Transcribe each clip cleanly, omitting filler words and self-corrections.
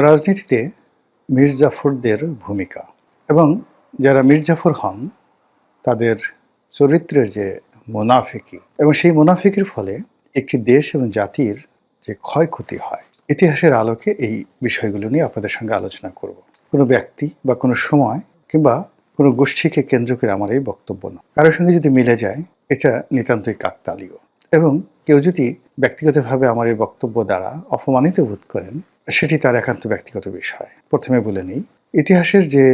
রাজনীতিতে মীর জাফরদের ভূমিকা এবং যারা মীর জাফর হন তাদের চরিত্রের যে মুনাফিকি এবং সেই মুনাফিকির ফলে একটি দেশ এবং জাতির যে ক্ষয়ক্ষতি হয়, ইতিহাসের আলোকে এই বিষয়গুলো নিয়ে আপনাদের সঙ্গে আলোচনা করব। কোনো ব্যক্তি বা কোনো সময় কিংবা কোনো গোষ্ঠীকে কেন্দ্র করে আমার এই বক্তব্য না, কারোর সঙ্গে যদি মিলে যায় এটা নিতান্তই কাকতালীয়। এবং কেউ যদি ব্যক্তিগতভাবে আমার এই বক্তব্য দ্বারা অপমানিত বোধ করেন, সেটি তার একান্ত ব্যক্তিগত বিষয়। প্রথমে বলে নিই, ইতিহাসের যে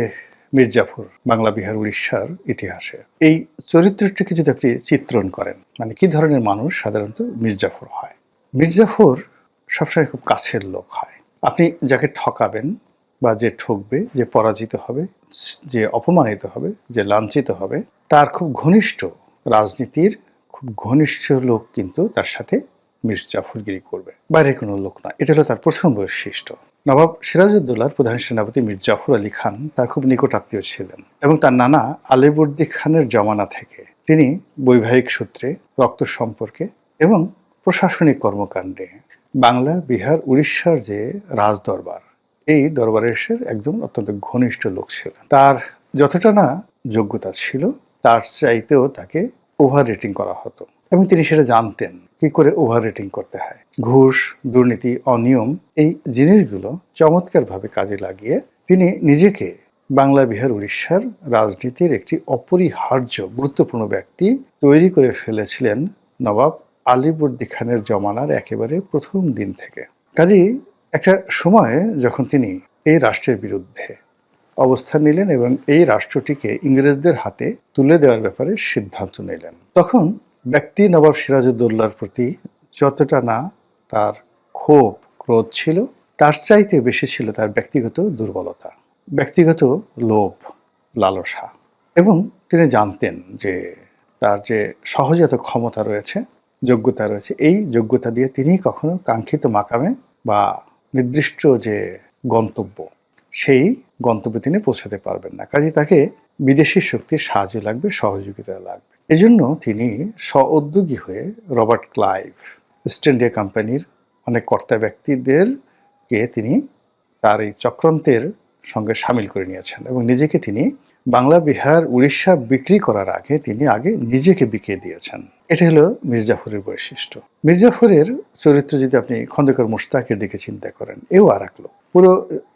মীর জাফর, বাংলা বিহার উড়িষ্যার ইতিহাসে এই চরিত্রটিকে যদি আপনি চিত্রণ করেন, মানে কি ধরনের মানুষ সাধারণত মীর জাফর হয়। মীর জাফর সবসময় খুব কাছের লোক হয়। আপনি যাকে ঠকাবেন বা যে ঠকবে, যে পরাজিত হবে, যে অপমানিত হবে, যে লাঞ্ছিত হবে, তার খুব ঘনিষ্ঠ রাজনীতির খুব ঘনিষ্ঠ লোক কিন্তু তার সাথে মীর জাফরগিরি করবে, বাইরের কোনো লোক না। এটা হলো তার প্রথম বৈশিষ্ট্য। নবাব সিরাজউদ্দৌলার প্রধান সেনাপতি মীর জাফর আলী খান তার খুব নিকট আত্মীয় ছিলেন এবং তার নানা আলীবর্দী খানের জমানা থেকে তিনি বৈবাহিক সূত্রে, রক্ত সম্পর্কে এবং প্রশাসনিক কর্মকাণ্ডে বাংলা, বিহার, উড়িষ্যার যে রাজদরবার, এই দরবারের একজন অত্যন্ত ঘনিষ্ঠ লোক ছিলেন। তার যতটা না যোগ্যতা ছিল, তার চাইতেও তাকে ওভার রেটিং করা হতো এবং তিনি সেটা জানতেন কি করে ওভার রেটিং করতে হয়। ঘুষ, দুর্নীতি, অনিয়ম এই জিনিসগুলো চমৎকারভাবে কাজে লাগিয়ে তিনি নিজেকে বাংলা, বিহার, উড়িষ্যার রাজনীতির একটি অপরিহার্য গুরুত্বপূর্ণ ব্যক্তি তৈরি করে ফেলেছিলেন নবাব আলীবর্দী খানের জমানার একেবারে প্রথম দিন থেকে। কাজেই একটা সময়ে যখন তিনি এই রাষ্ট্রের বিরুদ্ধে অবস্থান নিলেন এবং এই রাষ্ট্রটিকে ইংরেজদের হাতে তুলে দেওয়ার ব্যাপারে সিদ্ধান্ত নিলেন, তখন ব্যক্তি নবাব সিরাজউদ্দৌলার প্রতি যতটা না তার ক্ষোভ, ক্রোধ ছিল, তার চাইতে বেশি ছিল তার ব্যক্তিগত দুর্বলতা, ব্যক্তিগত লোভ, লালসা। এবং তিনি জানতেন যে তার যে সহজাত ক্ষমতা রয়েছে, যোগ্যতা রয়েছে, এই যোগ্যতা দিয়ে তিনি কখনো কাঙ্ক্ষিত মাকামে বা নির্দিষ্ট যে গন্তব্য, সেই গন্তব্যে তিনি পৌঁছাতে পারবেন না। কাজে তাকে বিদেশি শক্তির সাহায্য লাগবে, সহযোগিতা লাগবে। এজন্য তিনি স্ব-উদ্যোগী হয়ে রবার্ট ক্লাইভ, ইস্ট ইন্ডিয়া কোম্পানির অনেক কর্তা ব্যক্তিদেরকে তিনি তার এই চক্রান্তের সঙ্গে সামিল করে নিয়েছেন এবং নিজেকে তিনি বাংলা, বিহার, উড়িষ্যা বিক্রি করার আগে তিনি নিজেকে বিকিয়ে দিয়েছেন। এটা হলো মীর জাফরের বৈশিষ্ট্য। মীর জাফরের চরিত্র যদি আপনি খন্দকার মোশতাকের দিকে চিন্তা করেন, এও আর এক লোক। পুরো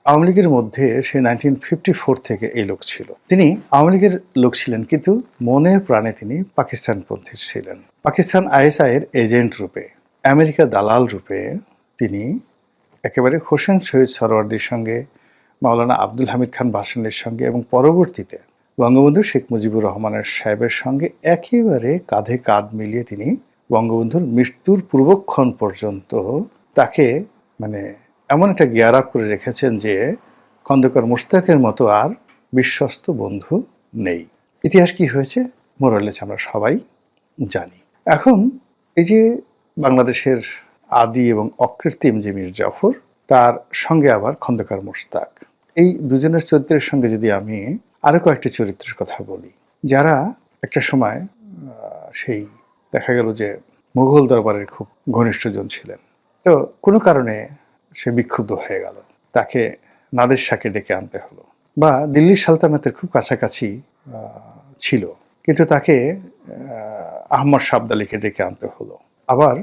আওয়ামী লীগের মধ্যে সে 1954 থেকে এই লোক ছিল। তিনি আওয়ামী লীগের লোক ছিলেন, কিন্তু মনে প্রাণে তিনি পাকিস্তানপন্থী ছিলেন। পাকিস্তান ISI এর এজেন্ট রূপে, আমেরিকা দালাল রূপে তিনি একেবারে হোসেন শহীদ সরওয়ার্দীর সঙ্গে, মাওলানা আব্দুল হামিদ খান ভাসানীর সঙ্গে এবং পরবর্তীতে বঙ্গবন্ধু শেখ মুজিবুর রহমানের সাহেবের সঙ্গে একেবারে কাঁধে কাঁধ মিলিয়ে তিনি বঙ্গবন্ধুর মৃত্যুর পূর্বক্ষণ পর্যন্ত তাকে মানে এমন একটা গিয়ার আপ করে রেখেছেন যে খন্দকার মোশতাকের মতো আর বিশ্বস্ত বন্ধু নেই। ইতিহাস কি হয়েছে মোরালেস আমরা সবাই জানি। এখন এই যে বাংলাদেশের আদি এবং অকৃত্রিম যে মীর জাফর, তার সঙ্গে আবার খন্দকার মোশতাক, এই দুজনের চরিত্রের সঙ্গে যদি আমি আরো কয়েকটি চরিত্রের কথা বলি, যারা একটা সময় সেই দেখা গেল যে মুঘল দরবারের খুব ঘনিষ্ঠজন ছিলেন, তো কোনো কারণে সে বিক্ষুব্ধ হয়ে গেল, তাকে নাদের শাহকে ডেকে আনতে হলো, বা দিল্লির সালতানাতের খুব কাছাকাছি ছিল কিন্তু তাকে আহমদ শাবদালিকে ডেকে আনতে হলো, আবার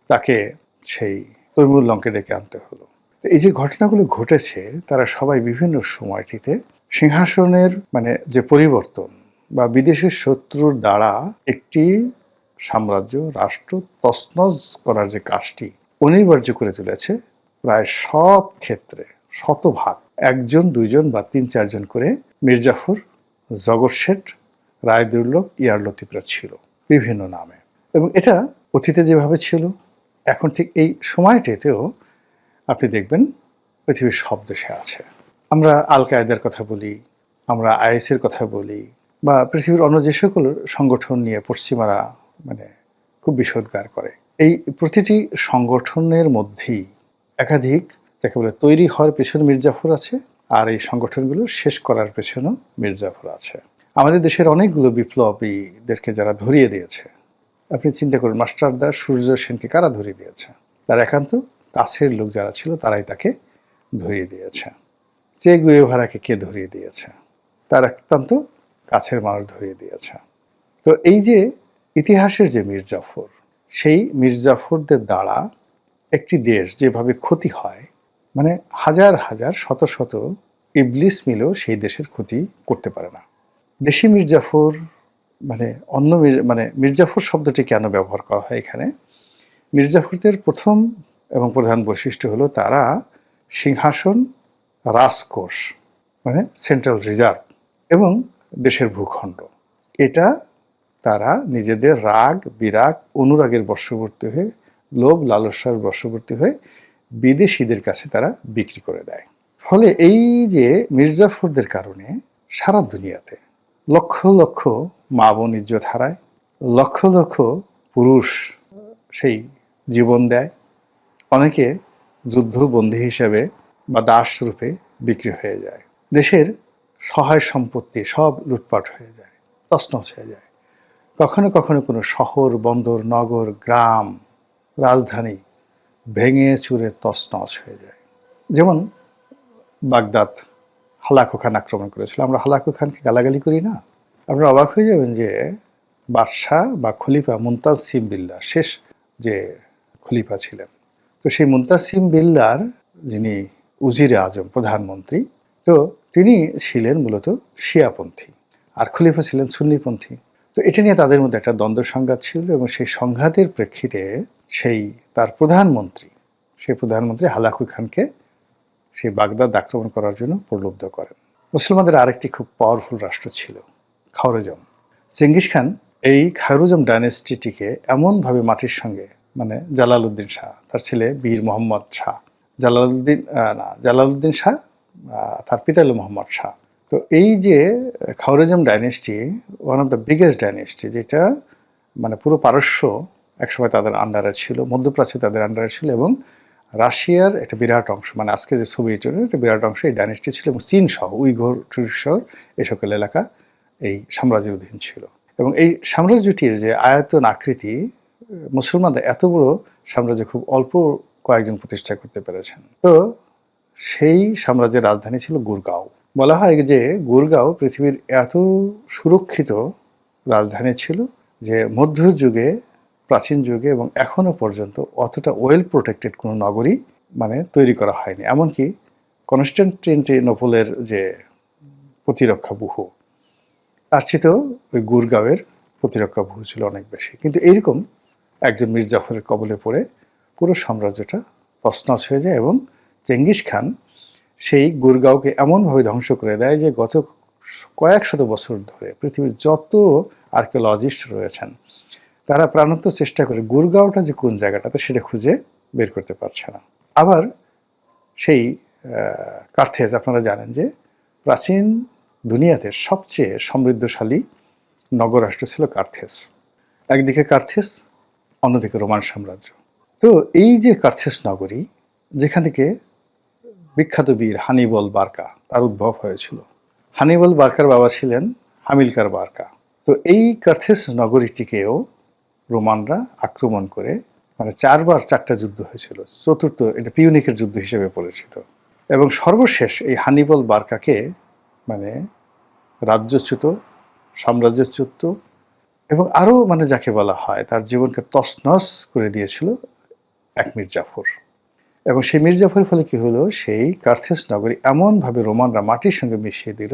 তাকে সেই তৈমুর লঙ্কে ডেকে আনতে হলো। এই যে ঘটনাগুলো ঘটেছে, তারা সবাই বিভিন্ন সময়টিতে সিংহাসনের মানে যে পরিবর্তন বা বিদেশের শত্রুর দ্বারা একটি সাম্রাজ্য, রাষ্ট্র তছনছ করার যে কাজটি অনিবার্য করে তুলেছে, প্রায় সব ক্ষেত্রে শতভাগ একজন, দুইজন বা তিন চারজন করে মীর জাফর, জগৎ শেঠ, রায়দুর্লভ, ইয়ার লতিফরা ছিল বিভিন্ন নামে। এবং এটা অতীতে যেভাবে ছিল, এখন ঠিক এই সময়টিতেও আপনি দেখবেন পৃথিবীর সব দেশে আছে। আমরা আল কায়েদার কথা বলি, আমরা IS এর কথা বলি, বা পৃথিবীর অন্য যে সকল সংগঠন নিয়ে পশ্চিমারা মানে খুব বিষোদ্গার করে, এই প্রতিটি সংগঠনের মধ্যেই একাধিক যাকে বলে তৈরি হওয়ার পেছনে মীর জাফর আছে, আর এই সংগঠনগুলো শেষ করার পেছনেও মীর জাফর আছে। আমাদের দেশের অনেকগুলো বিপ্লবীদেরকে যারা ধরিয়ে দিয়েছে, আপনি চিন্তা করুন, মাস্টারদা সূর্য সেনকে কারা ধরিয়ে দিয়েছে? তার একান্ত কাছের লোক যারা ছিল তারাই তাকে ধরিয়ে দিয়েছে, চে গুয়েভারাকে কে ধরিয়ে দিয়েছে, তার অত্যন্ত কাছের মানুষ ধরিয়ে দিয়েছে। তো এই যে ইতিহাসের যে মীর জাফর, সেই মীর জাফরদের দ্বারা একটি দেশ যেভাবে ক্ষতি হয়, মানে হাজার হাজার শত শত ইবলিস মিলেও সেই দেশের ক্ষতি করতে পারে না। দেশি মীর জাফর মানে অন্য মানে মীর জাফর শব্দটি কেন ব্যবহার করা হয় এখানে? মীর জাফরদের প্রথম এবং প্রধান বৈশিষ্ট্য হলো তারা সিংহাসন, রাজকোষ মানে সেন্ট্রাল রিজার্ভ এবং দেশের ভূখণ্ড, এটা তারা নিজেদের রাগ বিরাগ অনুরাগের বশবর্তী হয়ে, লোভ লালসার বশবর্তী হয়ে বিদেশিদের কাছে তারা বিক্রি করে দেয়। ফলে এই যে মীর জাফরদের কারণে সারা দুনিয়াতে লক্ষ লক্ষ মা বোন ইজ্জত হারায়, লক্ষ লক্ষ পুরুষ সেই জীবন দেয়, অনেকে যুদ্ধবন্দী হিসেবে বা দাস রূপে বিক্রি হয়ে যায়, দেশের সহায় সম্পত্তি সব লুটপাট হয়ে যায়, তছনছ হয়ে যায়। কখনো কখনো কোনো শহর, বন্দর, নগর, গ্রাম, রাজধানী ভেঙে চুরে তছনছ হয়ে যায়। যেমন বাগদাদ হালাকু খান আক্রমণ করেছিল। আমরা হালাকু খানকে গালাগালি করি না? আপনারা অবাক হয়ে যাবেন যে বাদশাহ বা খলিফা মুনতাসিম বিল্লাহ শেষ যে খলিফা ছিলেন, তো সেই মুনতাসিম বিল্লাহর যিনি উজিরে আজম প্রধানমন্ত্রী, তো তিনি ছিলেন মূলত শিয়াপন্থী আর খলিফা ছিলেন সুন্নিপন্থী। তো এটা নিয়ে তাদের মধ্যে একটা দ্বন্দ্ব সংঘাত ছিল এবং সেই সংঘাতের প্রেক্ষিতে সেই তার প্রধানমন্ত্রী হালাকু খানকে সেই বাগদাদ আক্রমণ করার জন্য প্রলুব্ধ করেন। মুসলমানদের আরেকটি খুব পাওয়ারফুল রাষ্ট্র ছিল খাওয়ারেজম। চেঙ্গিস খান এই খায়রুজম ডাইনেস্টিটিকে এমনভাবে মাটির সঙ্গে, মানে জালালউদ্দিন শাহ, তার ছেলে বীর মোহাম্মদ শাহ, জালালউদ্দিন শাহ, তার পিতা হল মোহাম্মদ শাহ। তো এই যে Khwarezm dynasty one of the biggest dynasty, যেটা মানে পুরো পারস্য একসময় তাদের আন্ডারে ছিল, মধ্যপ্রাচ্য তাদের আন্ডারে ছিল এবং রাশিয়ার একটা বিরাট অংশ, মানে আজকে যে সোভিয়েত ইউনিয়নের একটা বিরাট অংশ এই ডাইনেস্টি ছিল এবং চীন সহ উইঘুর সহ এই সকল এলাকা এই সাম্রাজ্যের অধীন ছিল। এবং এই সাম্রাজ্যটির যে আয়তন আকৃতি, মুসলমানরা এত বড় সাম্রাজ্য খুব অল্প কয়েকজন প্রতিষ্ঠা করতে পেরেছেন। তো সেই সাম্রাজ্যের রাজধানী ছিল গুরগাঁও। বলা হয় যে গুরগাঁও পৃথিবীর এত সুরক্ষিত রাজধানী ছিল যে মধ্যযুগে, প্রাচীন যুগে এবং এখনো পর্যন্ত অতটা ওয়েল প্রোটেক্টেড কোনো নগরী মানে তৈরি করা হয়নি। এমনকি কনস্টান্টিনোপলের যে প্রতিরক্ষা ব্যুহ, তার চেয়েও ওই গুরগাঁওয়ের প্রতিরক্ষা ব্যুহ ছিল অনেক বেশি। কিন্তু এইরকম একজন মীর জাফরের কবলে পড়ে পুরো সাম্রাজ্যটা তছনছ হয়ে যায় এবং চেঙ্গিস খান সেই গুরগাঁওকে এমনভাবে ধ্বংস করে দেয় যে গত কয়েক শত বছর ধরে পৃথিবীর যত আর্কিওলজিস্ট রয়েছেন তারা প্রাণান্ত চেষ্টা করে গুরগাঁওটা যে কোন জায়গাটাতে সেটা খুঁজে বের করতে পারছে না। আবার সেই কার্থেজ, আপনারা জানেন যে প্রাচীন দুনিয়াতে সবচেয়ে সমৃদ্ধশালী নগরাষ্ট্র ছিল কার্থেজ। একদিকে কার্থেজ, অন্যদিকে রোমান সাম্রাজ্য। তো এই যে কার্থেজ নগরী, যেখান থেকে বিখ্যাত বীর হানিবল বার্কা তার উদ্ভব হয়েছিল। হানিবল বার্কার বাবা ছিলেন হামিলকার বার্কা। তো এই কার্থেজ নগরীটিকেও রোমানরা আক্রমণ করে, মানে 4টা যুদ্ধ হয়েছিল, চতুর্থ এটা পিউনিকের যুদ্ধ হিসেবে পরিচিত। এবং সর্বশেষ এই হানিবল বার্কাকে মানে রাজ্যচ্যুত, সাম্রাজ্যচ্যুত এবং আরও মানে যাকে বলা হয় তার জীবনকে তছনছ করে দিয়েছিল এক মীর জাফর। এবং সেই মীর জাফরের ফলে কি হলো, সেই কার্থেজ নগরী এমনভাবে রোমানরা মাটির সঙ্গে মিশিয়ে দিল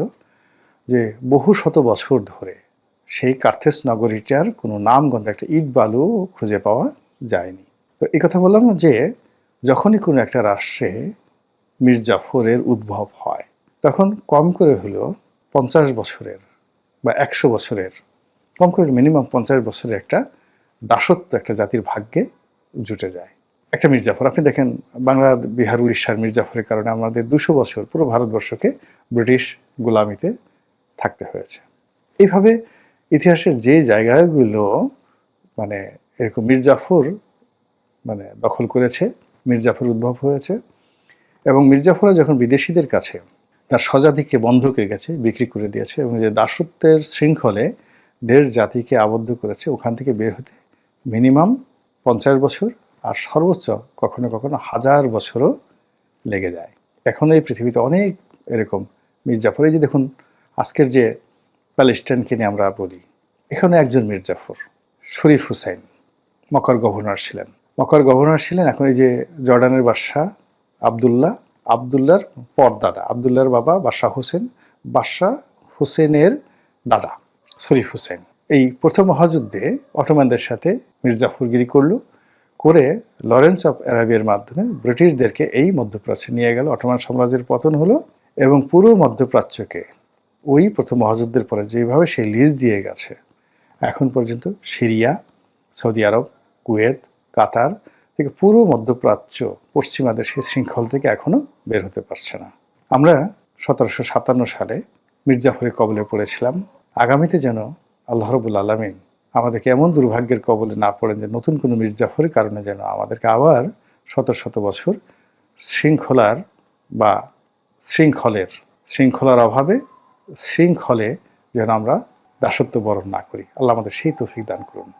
যে বহু শত বছর ধরে সেই কার্থেজ নগরীটার কোনো নামগন্ধ, একটা ইট বালু খুঁজে পাওয়া যায়নি। তো এই কথা বললাম যে যখনই কোনো একটা রাষ্ট্রে মীর জাফরের উদ্ভব হয় তখন কম করে হলেও 50 বছরের বা 100 বছরের, কম করে মিনিমাম 50 বছরের একটা দাসত্ব একটা জাতির ভাগ্যে জুটে যায়। একটা মীর জাফর, আপনি দেখেন বাংলা, বিহার, উড়িষ্যার মীর জাফরের কারণে আমাদের 200 বছর পুরো ভারতবর্ষকে ব্রিটিশ গোলামিতে থাকতে হয়েছে। এইভাবে ইতিহাসের যে জায়গাগুলো মানে এরকম মীর জাফর মানে দখল করেছে, মীর জাফর উদ্ভব হয়েছে এবং মীর জাফররা যখন বিদেশিদের কাছে তার স্বজাতিকে বন্ধক রেখেছে, বিক্রি করে দিয়েছে এবং যে দাসত্বের শৃঙ্খলে দেড় জাতিকে আবদ্ধ করেছে, ওখান থেকে বের হতে মিনিমাম 50 বছর আর সর্বোচ্চ কখনো কখনো 1000 বছরও লেগে যায়। এখনো এই পৃথিবীতে অনেক এরকম মির্জাফর, এই যে দেখুন আজকের যে প্যালেস্টাইনকে নিয়ে আমরা বলি, এখানে একজন মির্জাফর, শরীফ হুসাইন মক্কার গভর্নর ছিলেন। মক্কার গভর্নর ছিলেন। এখন এই যে জর্ডানের বাদশাহ আবদুল্লাহ, আবদুল্লাহর পরদাদা, আবদুল্লাহর বাবা বাদশাহ হোসেন, বাদশাহ হোসেনের দাদা শরীফ হুসাইন, এই প্রথম মহাযুদ্ধে অটোম্যানদের সাথে মির্জাফরগিরি করলো, করে লরেন্স অফ অ্যারাবিয়ার মাধ্যমে ব্রিটিশদেরকে এই মধ্যপ্রাচ্যে নিয়ে গেল। অটোমান সাম্রাজ্যের পতন হলো এবং পুরো মধ্যপ্রাচ্যকে ওই প্রথম মহাযুদ্ধের পরে যেভাবে সে লিজ দিয়ে গেছে, এখন পর্যন্ত সিরিয়া, সৌদি আরব, কুয়েত, কাতার থেকে পুরো মধ্যপ্রাচ্য পশ্চিমাদের সেই শৃঙ্খল থেকে এখনো বের হতে পারছে না। আমরা 1757 সালে মির্জাফরের কবলে পড়েছিলাম। আগামীতে যেন আল্লাহ রাব্বুল আলামিন আমাদেরকে এমন দুর্ভাগ্যের কবলে না পড়েন যে নতুন কোনো মির্জাফরের কারণে যেন আমাদেরকে আবার শত শত বছর শৃঙ্খলার বা শৃঙ্খলার অভাবে শৃঙ্খলে যেন আমরা দাসত্ব বরণ না করি। আল্লাহ আমাদের সেই তৌফিক দান করুন।